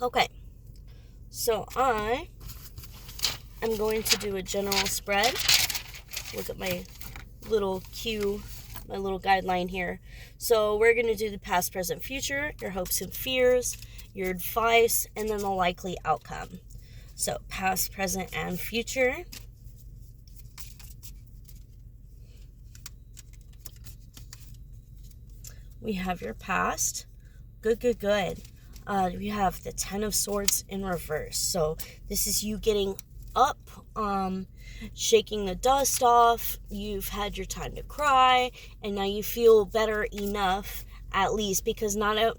Okay, so I am going to do a general spread. Look at my little cue, my little guideline here. So we're going to do the past, present, future, your hopes and fears, your advice, and then the likely outcome. So past, present, and future. We have your past. Good, good, good. We have the Ten of Swords in reverse. So this is you getting up, shaking the dust off. You've had your time to cry, and now you feel better enough, at least, because not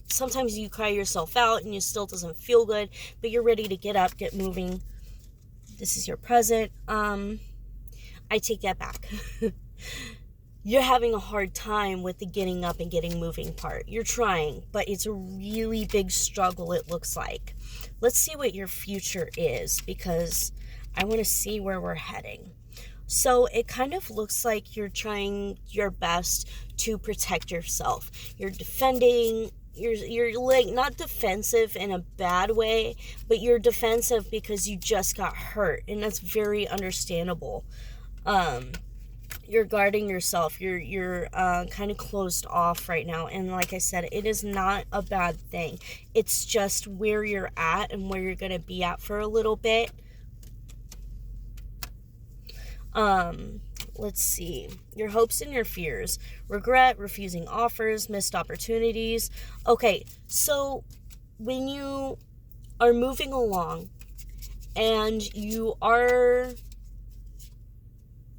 sometimes you cry yourself out and it still doesn't feel good, but you're ready to get up, get moving. This is your present. I take that back. You're having a hard time with the getting up and getting moving part. You're trying, but it's a really big struggle, it looks like. Let's see what your future is, because I want to see where we're heading. So it kind of looks like you're trying your best to protect yourself. You're defending. You're like not defensive in a bad way, but you're defensive because you just got hurt, and that's very understandable. You're guarding yourself. You're kind of closed off right now, and like I said, it is not a bad thing. It's just where you're at and where you're gonna be at for a little bit. Let's see. Your hopes and your fears. Regret, refusing offers, missed opportunities. Okay, so when you are moving along and you are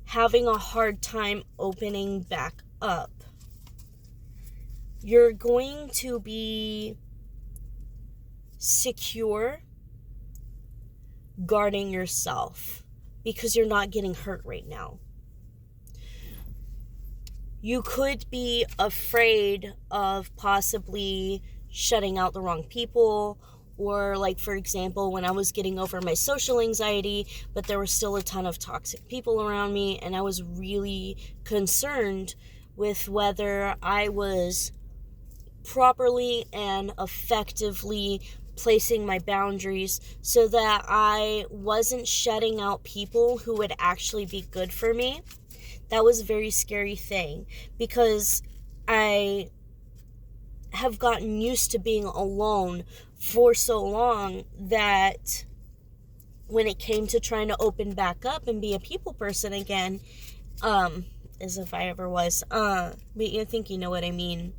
having a hard time opening back up, you're going to be secure guarding yourself because you're not getting hurt right now. You could be afraid of possibly shutting out the wrong people, or like, for example, when I was getting over my social anxiety, but there was still a ton of toxic people around me, and I was really concerned with whether I was properly and effectively placing my boundaries so that I wasn't shutting out people who would actually be good for me. That was a very scary thing, because I have gotten used to being alone for so long that when it came to trying to open back up and be a people person again, as if I ever was, but you think you know what I mean.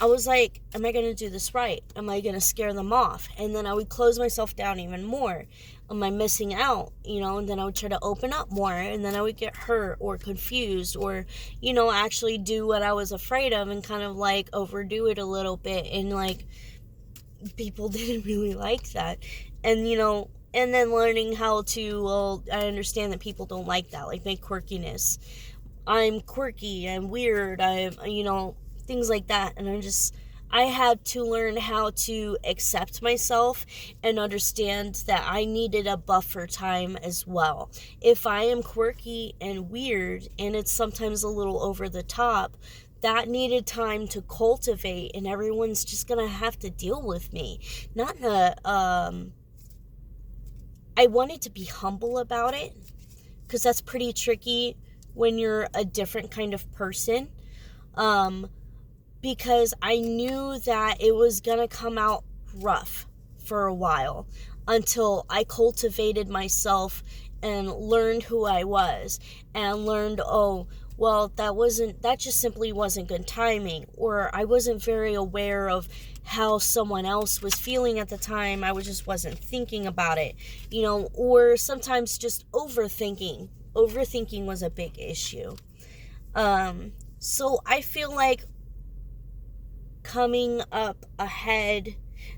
I was like, am I going to do this right? Am I going to scare them off? And then I would close myself down even more. Am I missing out? And then I would try to open up more, and then I would get hurt or confused, or, actually do what I was afraid of and kind of like overdo it a little bit. And like, people didn't really like that. And, and then learning how to, I understand that people don't like that, like my quirkiness. I'm quirky, I'm weird, I'm, things like that. And I had to learn how to accept myself and understand that I needed a buffer time as well. If I am quirky and weird and it's sometimes a little over the top, that needed time to cultivate, and everyone's just gonna have to deal with me. Not in a, I wanted to be humble about it, because that's pretty tricky when you're a different kind of person. Because I knew that it was gonna come out rough for a while until I cultivated myself and learned who I was, and learned, that just simply wasn't good timing, or I wasn't very aware of how someone else was feeling at the time. I just wasn't thinking about it, or sometimes just overthinking. Overthinking was a big issue. So I feel like coming up ahead,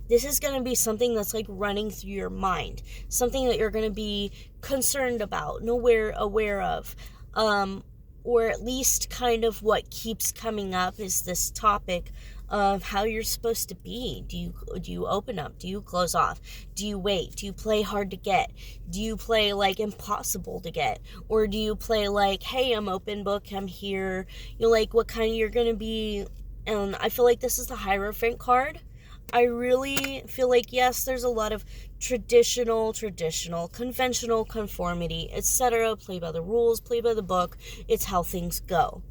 this is going to be something that's like running through your mind, something that you're going to be concerned about, aware of, or at least kind of what keeps coming up is this topic of how you're supposed to be. Do you open up? Do you close off? Do you wait? Do you play hard to get? Do you play like impossible to get? Or do you play like, hey, I'm open book, I'm here? Like, what kind you're going to be And I feel like this is the Hierophant card. I really feel like, yes, there's a lot of traditional, conventional conformity, etc. Play by the rules, play by the book. It's how things go.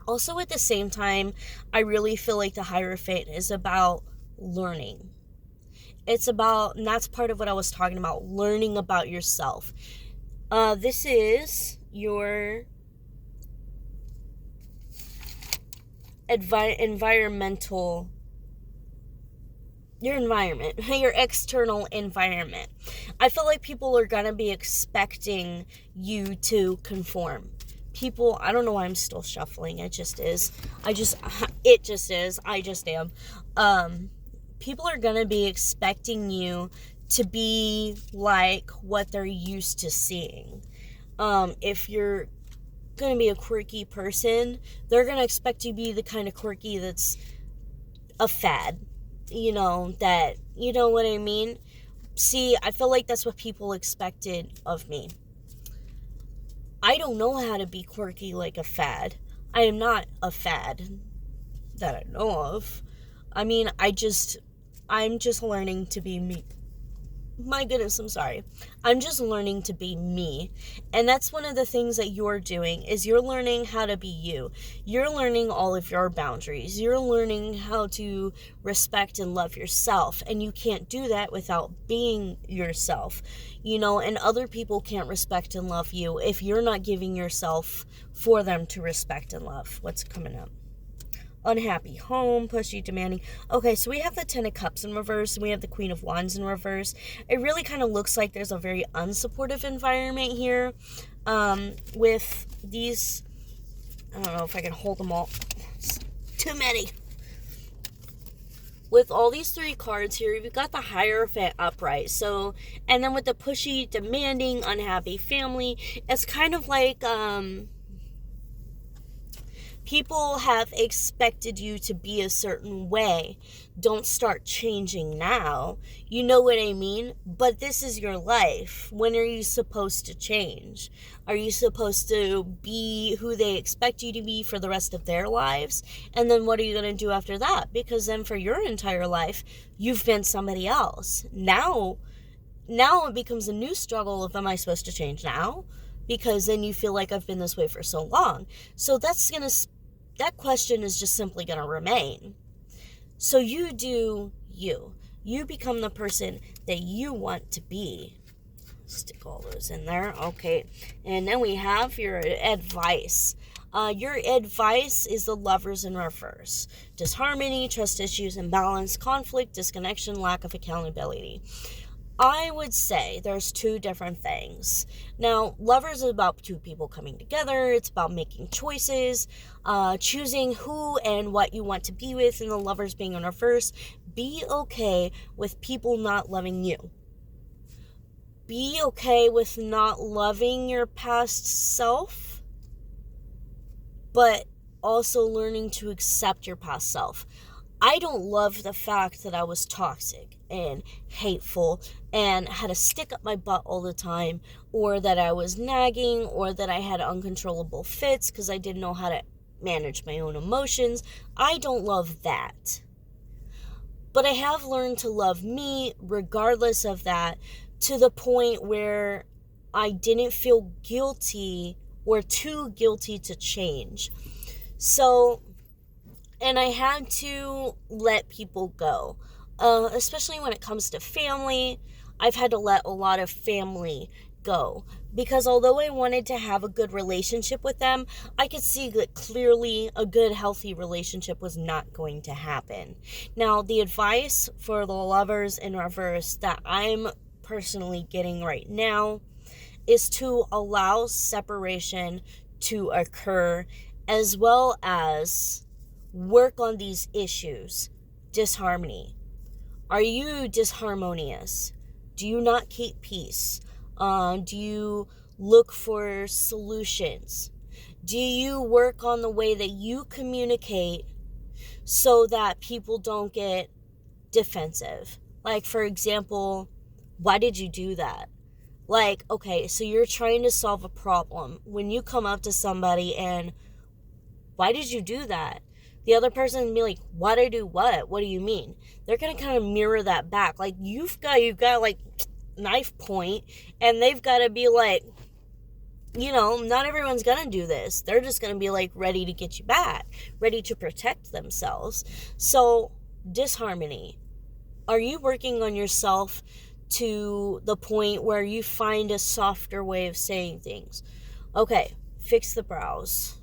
Also, at the same time, I really feel like the Hierophant is about learning. It's about, and that's part of what I was talking about, learning about yourself. This is your environmental, your environment, your external environment. I feel like people are gonna be expecting you to conform. People, I don't know why I'm still shuffling. It just is. I just am. People are gonna be expecting you to be like what they're used to seeing. If you're gonna be a quirky person, they're gonna expect you to be the kind of quirky that's a fad. You know what I mean? See, I feel like that's what people expected of me. I don't know how to be quirky like a fad. I am not a fad that I know of. I mean, I'm just learning to be me. My goodness, I'm sorry. I'm just learning to be me. And that's one of the things that you're doing, is you're learning how to be you. You're learning all of your boundaries. You're learning how to respect and love yourself. And you can't do that without being yourself. And other people can't respect and love you if you're not giving yourself for them to respect and love. What's coming up? Unhappy home, pushy, demanding. Okay, so we have the Ten of Cups in reverse, and we have the Queen of Wands in reverse. It really kind of looks like there's a very unsupportive environment here with these. I don't know if I can hold them all. It's too many. With all these three cards here, you've got the Hierophant upright. So, and then with the pushy, demanding, unhappy family, it's kind of like people have expected you to be a certain way. Don't start changing now. You know what I mean? But this is your life. When are you supposed to change? Are you supposed to be who they expect you to be for the rest of their lives? And then what are you going to do after that? Because then for your entire life, you've been somebody else. Now it becomes a new struggle of, am I supposed to change now? Because then you feel like I've been this way for so long. So that question is just simply going to remain. So you do you. You become the person that you want to be. Stick all those in there. Okay. And then we have your advice. Your advice is the Lovers in reverse. Disharmony, trust issues, imbalance, conflict, disconnection, lack of accountability. I would say there's two different things. Now, Lovers is about two people coming together. It's about making choices, choosing who and what you want to be with, and the Lovers being in reverse. Be okay with people not loving you. Be okay with not loving your past self, but also learning to accept your past self. I don't love the fact that I was toxic and hateful and had a stick up my butt all the time, or that I was nagging, or that I had uncontrollable fits because I didn't know how to manage my own emotions. I don't love that. But I have learned to love me regardless of that, to the point where I didn't feel guilty or too guilty to change. So, and I had to let people go. Especially when it comes to family, I've had to let a lot of family go. Because although I wanted to have a good relationship with them, I could see that clearly a good, healthy relationship was not going to happen. Now, the advice for the Lovers in reverse that I'm personally getting right now is to allow separation to occur, as well as work on these issues. Disharmony. Are you disharmonious? Do you not keep peace? Do you look for solutions? Do you work on the way that you communicate so that people don't get defensive? Like, for example, why did you do that? Like, okay, so you're trying to solve a problem. When you come up to somebody and, why did you do that? The other person can be like, why'd I do what? What do you mean? They're going to kind of mirror that back. Like, you've got like knife point, and they've got to be like, not everyone's going to do this. They're just going to be like ready to get you back, ready to protect themselves. So, disharmony. Are you working on yourself to the point where you find a softer way of saying things? Okay, fix the brows.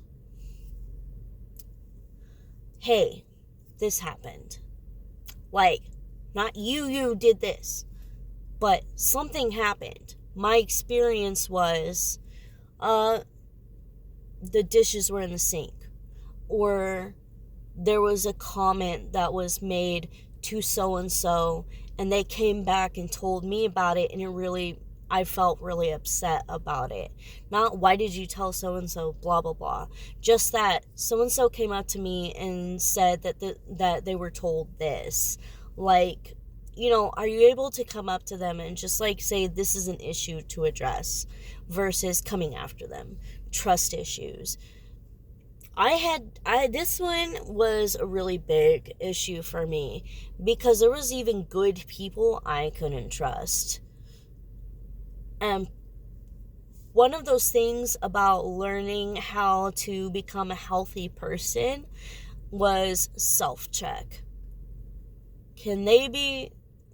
Hey, this happened. Like, not you did this, but something happened. My experience was, the dishes were in the sink, or there was a comment that was made to so-and-so, and they came back and told me about it, and I felt really upset about it. Not, why did you tell so-and-so, blah, blah, blah. Just that so-and-so came up to me and said that they were told this. Like, are you able to come up to them and just like say this is an issue to address versus coming after them? Trust issues. This one was a really big issue for me because there was even good people I couldn't trust. And one of those things about learning how to become a healthy person was self-check.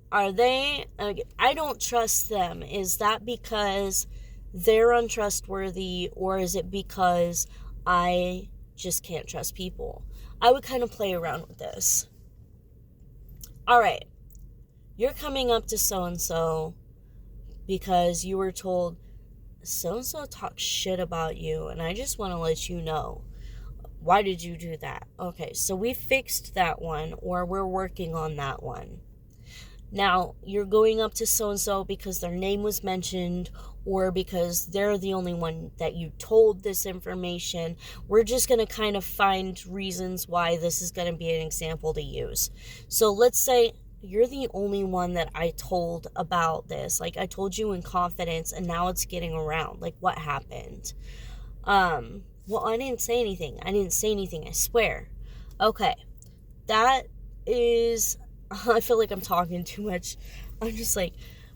I don't trust them. Is that because they're untrustworthy, or is it because I just can't trust people? I would kind of play around with this. All right, you're coming up to so-and-so because you were told so-and-so talks shit about you, and I just want to let you know. Why did you do that? Okay, so we fixed that one, or we're working on that one. Now, you're going up to so-and-so because their name was mentioned, or because they're the only one that you told this information. We're just going to kind of find reasons why this is going to be an example to use. So let's say you're the only one that I told about this. Like, I told you in confidence, and now it's getting around. Like, what happened? Well, I didn't say anything. I swear. Okay. That is... I feel like I'm talking too much. I'm just like,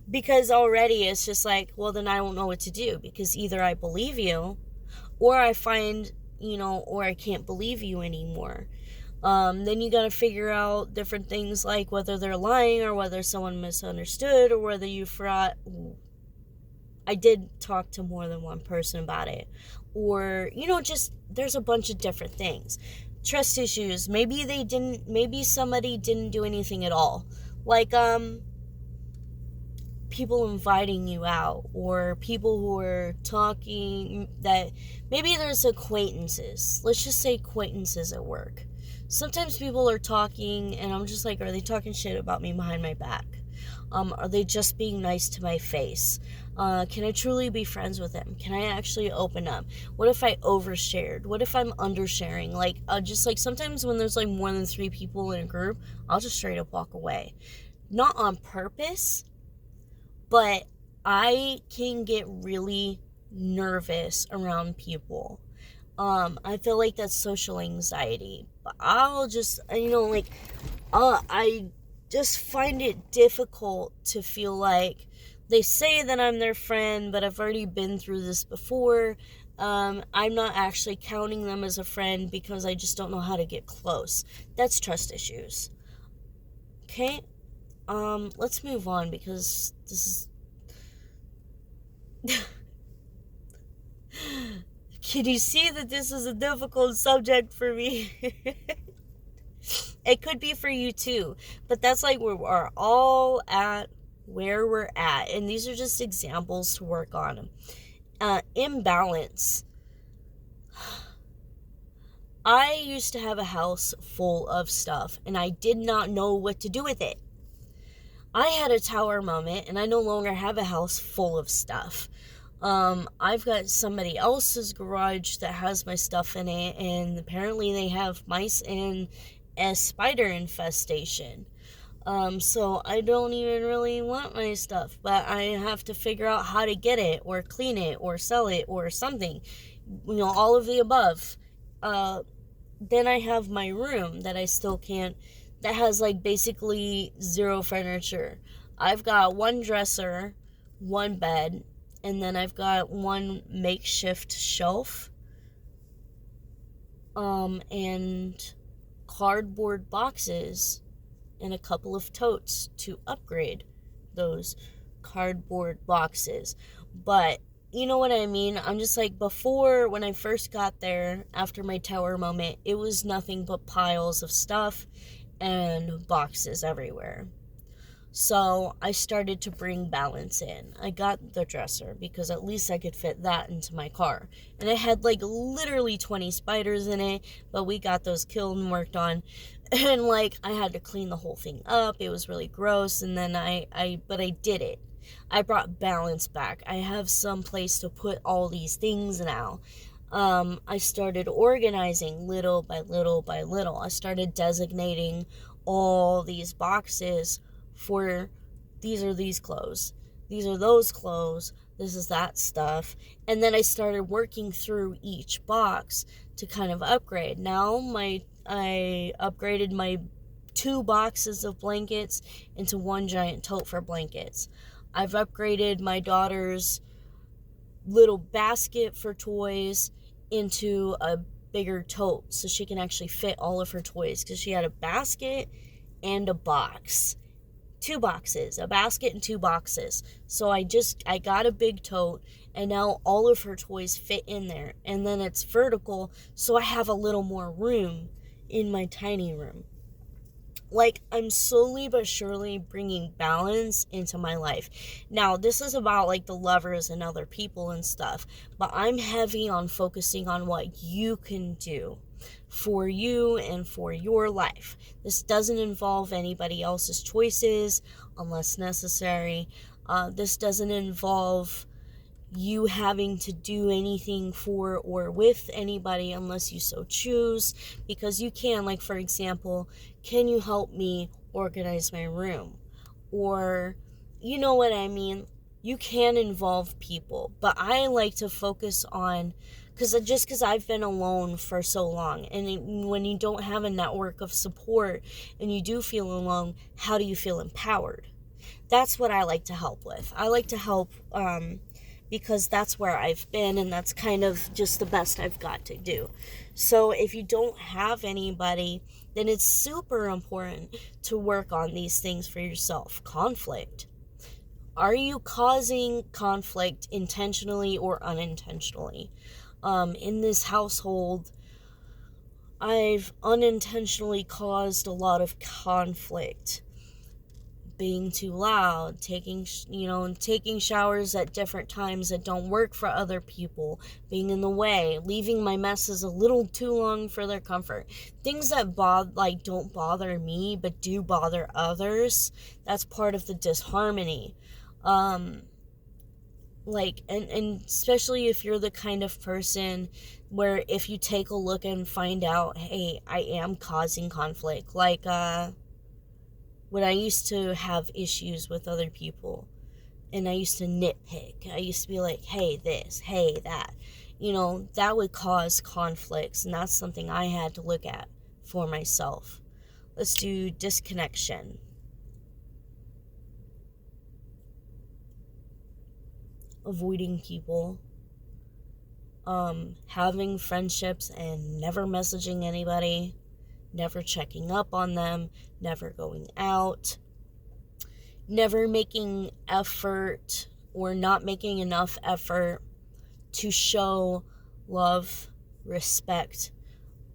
because already it's just like, well, then I don't know what to do, because either I believe you, or I find, or I can't believe you anymore. Then you gotta figure out different things, like whether they're lying, or whether someone misunderstood, or whether you forgot. I did talk to more than one person about it, or, just, there's a bunch of different things. Trust issues. Maybe somebody didn't do anything at all. Like, people inviting you out, or people who are talking that, maybe there's acquaintances. Let's just say acquaintances at work. Sometimes people are talking, and I'm just like, are they talking shit about me behind my back? Are they just being nice to my face? Can I truly be friends with them? Can I actually open up? What if I overshared? What if I'm undersharing? Like, just like sometimes when there's like more than 3 people in a group, I'll just straight up walk away. Not on purpose, but I can get really nervous around people. I feel like that's social anxiety. But I'll just, I just find it difficult to feel like they say that I'm their friend, but I've already been through this before. I'm not actually counting them as a friend because I just don't know how to get close. That's trust issues. Okay? Let's move on, because this is... Can you see that this is a difficult subject for me? It could be for you too, but that's like we're all at where we're at, and these are just examples to work on. Imbalance. I used to have a house full of stuff, and I did not know what to do with it. I had a tower moment, and I no longer have a house full of stuff. I've got somebody else's garage that has my stuff in it, and apparently they have mice and a spider infestation. So I don't even really want my stuff, but I have to figure out how to get it, or clean it, or sell it, or something. All of the above. then I have my room that I still can't, that has like basically zero furniture. I've got one dresser, one bed, and then I've got one makeshift shelf, and cardboard boxes and a couple of totes to upgrade those cardboard boxes. But you know what I mean? I'm just like, before, when I first got there after my tower moment, it was nothing but piles of stuff and boxes everywhere. So I started to bring balance in. I got the dresser because at least I could fit that into my car. And it had like literally 20 spiders in it, but we got those killed and worked on. And like I had to clean the whole thing up. It was really gross, and then but I did it. I brought balance back. I have some place to put all these things now. I started organizing little by little by little. I started designating all these boxes for, these are these clothes, these are those clothes, this is that stuff. And then I started working through each box to kind of upgrade. Now I upgraded my 2 boxes of blankets into one giant tote for blankets. I've upgraded my daughter's little basket for toys into a bigger tote so she can actually fit all of her toys, because she had a basket and a box. 2 boxes, a basket and 2 boxes. So I got a big tote, and now all of her toys fit in there. And then it's vertical, so I have a little more room in my tiny room. Like, I'm slowly but surely bringing balance into my life. Now, this is about like the lovers and other people and stuff, but I'm heavy on focusing on what you can do for you and for your life. This doesn't involve anybody else's choices unless necessary. This doesn't involve you having to do anything for or with anybody unless you so choose, because you can. Like, for example, can you help me organize my room? Or, you know what I mean? You can involve people, but I like to focus on, because I've been alone for so long, and when you don't have a network of support and you do feel alone, how do you feel empowered? That's what I like to help with. I like to help because that's where I've been, and that's kind of just the best I've got to do. So if you don't have anybody, then it's super important to work on these things for yourself. Conflict. Are you causing conflict intentionally or unintentionally? In this household, I've unintentionally caused a lot of conflict. Being too loud, taking showers at different times that don't work for other people, being in the way, leaving my messes a little too long for their comfort. Things that don't bother me but do bother others. That's part of the disharmony. And especially if you're the kind of person where if you take a look and find out, hey, I am causing conflict, like when I used to have issues with other people, and I used to nitpick. I used to be like, hey, this, hey, that. That would cause conflicts, and that's something I had to look at for myself. Let's do disconnection. Avoiding people. Having friendships and never messaging anybody. Never checking up on them, never going out, never making effort or not making enough effort to show love, respect,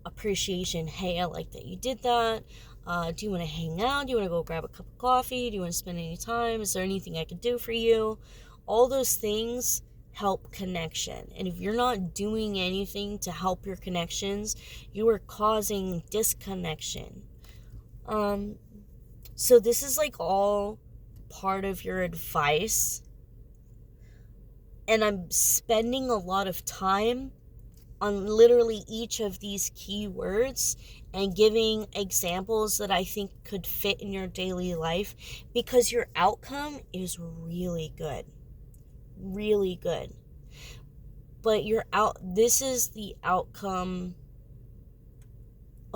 appreciation. Hey, I like that you did that. Do you want to hang out? Do you want to go grab a cup of coffee? Do you want to spend any time? Is there anything I could do for you? All those things help connection. And if you're not doing anything to help your connections, you are causing disconnection. So this is like all part of your advice. And I'm spending a lot of time on literally each of these keywords and giving examples that I think could fit in your daily life, because your outcome is really good. Really good. But this is the outcome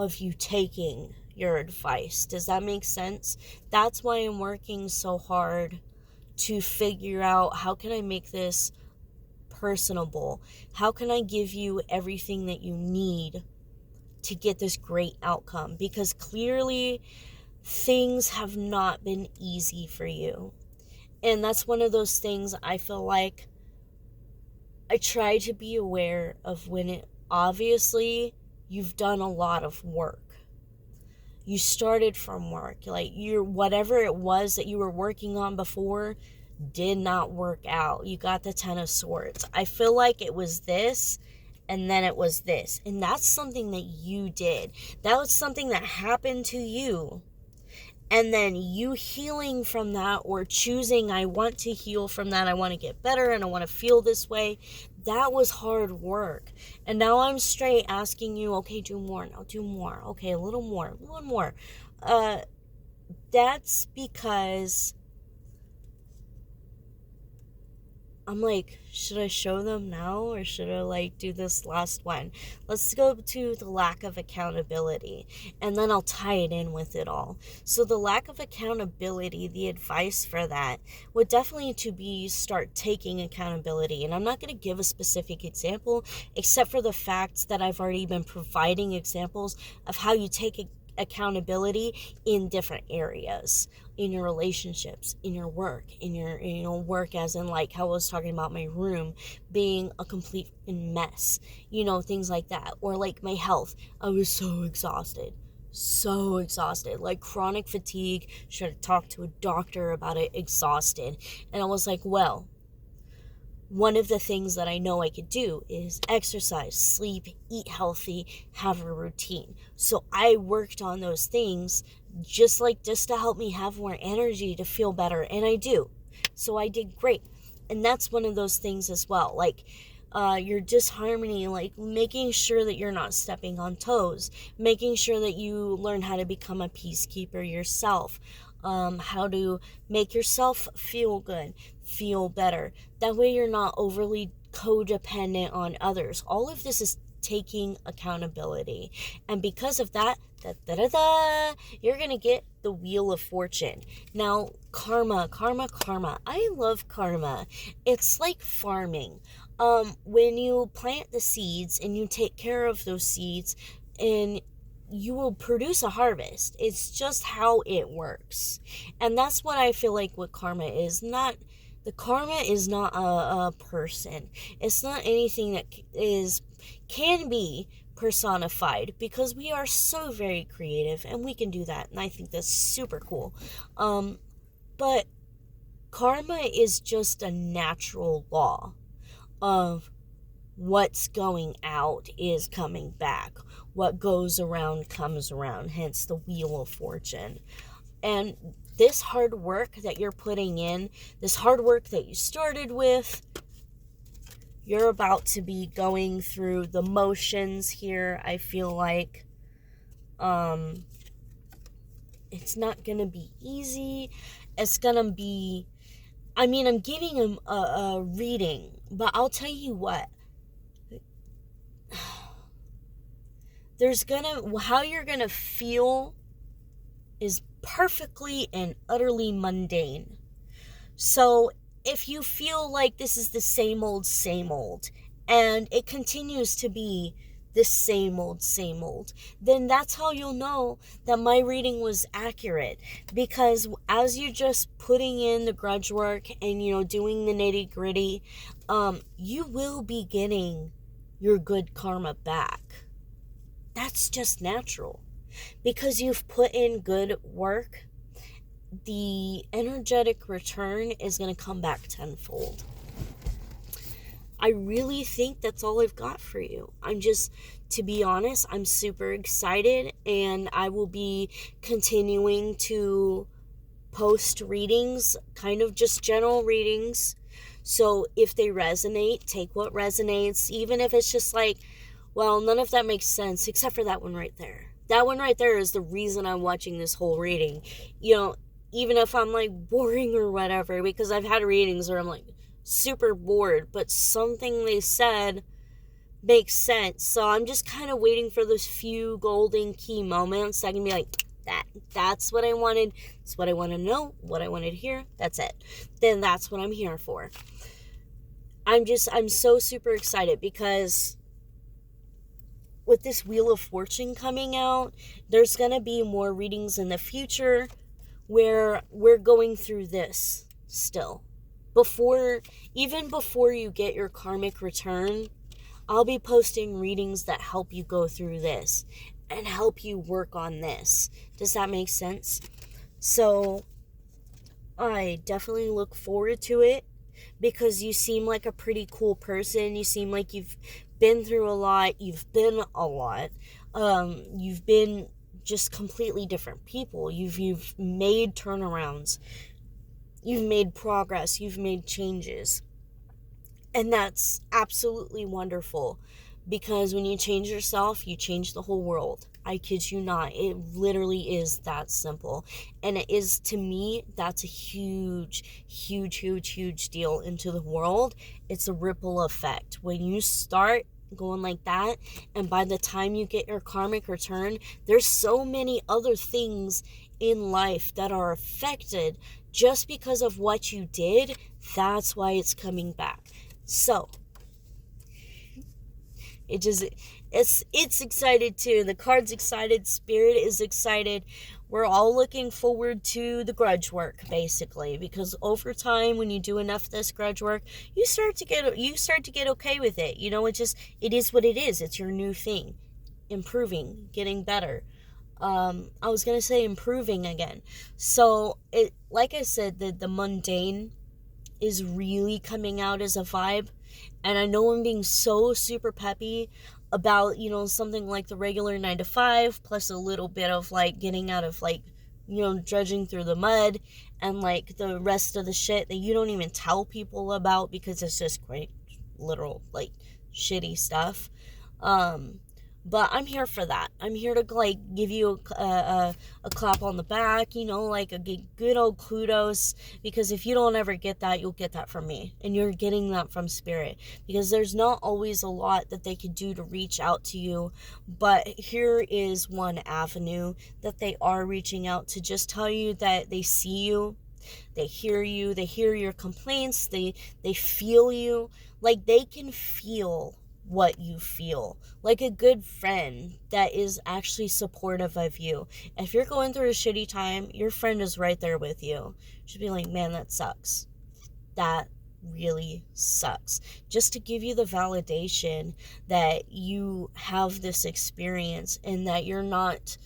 of you taking your advice. Does that make sense? That's why I'm working so hard to figure out, how can I make this personable? How can I give you everything that you need to get this great outcome? Because clearly things have not been easy for you. And that's one of those things I feel like I try to be aware of, when it obviously you've done a lot of work. You started from work. Like, whatever it was that you were working on before did not work out. You got the 10 of Swords. I feel like it was this, and then it was this. And that's something that you did. That was something that happened to you. And then you healing from that, or choosing, I want to heal from that, I want to get better, and I want to feel this way. That was hard work. And now I'm straight asking you, okay, do more. Now do more. Okay, a little more. One more. That's because I'm like, should I show them now, or should I like do this last one? Let's go to the lack of accountability, and then I'll tie it in with it all. So the lack of accountability, the advice for that would definitely to be start taking accountability. And I'm not going to give a specific example, except for the fact that I've already been providing examples of how you take accountability in different areas, in your relationships, in your work, in your work, as in like how I was talking about my room being a complete mess, things like that. Or like my health, I was so exhausted, like chronic fatigue. Should have talked to a doctor about it. Exhausted. And I was like, well, one of the things that I know I could do is exercise, sleep, eat healthy, have a routine. So I worked on those things just to help me have more energy to feel better. And I do. So I did great. And that's one of those things as well. Like your disharmony, like making sure that you're not stepping on toes, making sure that you learn how to become a peacekeeper yourself. How to make yourself feel good, feel better. That way you're not overly codependent on others. All of this is taking accountability. And because of that, you're going to get the Wheel of Fortune. Now, karma. I love karma. It's like farming. When you plant the seeds and you take care of those seeds, and you will produce a harvest. It's just how it works. And that's what I feel like what karma is. The karma is not a person. It's not anything that can be personified, because we are so very creative and we can do that. And I think that's super cool. But karma is just a natural law of what's going out is coming back. What goes around comes around, hence the Wheel of Fortune. And this hard work that you're putting in, this hard work that you started with, you're about to be going through the motions here. I feel like it's not gonna be easy. It's gonna be, I'm giving him a reading, but I'll tell you what, how you're gonna feel is perfectly and utterly mundane. So if you feel like this is the same old, and it continues to be the same old, then that's how you'll know that my reading was accurate. Because as you're just putting in the grudge work and, doing the nitty gritty, you will be getting your good karma back. That's just natural. Because you've put in good work, the energetic return is going to come back tenfold. I really think that's all I've got for you. To be honest, I'm super excited, and I will be continuing to post readings, kind of just general readings. So if they resonate, take what resonates, even if it's just like, well, none of that makes sense except for that one right there. That one right there is the reason I'm watching this whole reading. Even if I'm like boring or whatever, because I've had readings where I'm like super bored, but something they said makes sense. So I'm just kind of waiting for those few golden key moments that I can be like, that's what I wanted. That's what I want to know, what I wanted to hear. That's it. Then that's what I'm here for. I'm so super excited because with this Wheel of Fortune coming out, there's going to be more readings in the future where we're going through this still. Even before you get your karmic return, I'll be posting readings that help you go through this and help you work on this. Does that make sense? So I definitely look forward to it because you seem like a pretty cool person. You seem like you've been through a lot. You've been a lot. You've been just completely different people. You've made turnarounds. You've made progress. You've made changes. And that's absolutely wonderful because when you change yourself, you change the whole world. I kid you not. It literally is that simple. And it is, to me, that's a huge, huge, huge, huge deal into the world. It's a ripple effect. When you start going like that, and by the time you get your karmic return, there's so many other things in life that are affected just because of what you did. That's why it's coming back. So it's excited too. The card's excited, spirit is excited. We're all looking forward to the grudge work, basically, because over time, when you do enough of this grudge work, you start to get okay with it. It is what it is. It's your new thing. Improving, getting better. I was gonna say improving again. So it, like I said, the mundane is really coming out as a vibe. And I know I'm being so super peppy about, something like the regular 9 to 5 plus a little bit of like getting out of like, dredging through the mud and like the rest of the shit that you don't even tell people about because it's just great, literal, like shitty stuff. But I'm here for that. I'm here to like give you a clap on the back, like a good old kudos, because if you don't ever get that, you'll get that from me, and you're getting that from spirit, because there's not always a lot that they could do to reach out to you, but here is one avenue that they are reaching out to just tell you that they see you, they hear you, they hear your complaints, they feel you, like they can feel what you feel, like a good friend that is actually supportive of you. If you're going through a shitty time, your friend is right there with you. She'll be like, man, that sucks. That really sucks. Just to give you the validation that you have this experience and that you're not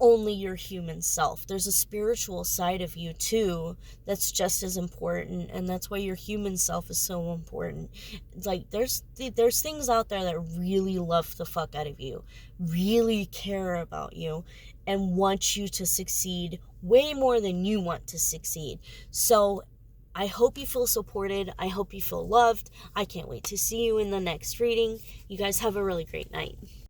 only your human self. There's a spiritual side of you too that's just as important, and that's why your human self is so important. It's like there's things out there that really love the fuck out of you, really care about you, and want you to succeed way more than you want to succeed. So I hope you feel supported. I hope you feel loved. I can't wait to see you in the next reading. You guys have a really great night.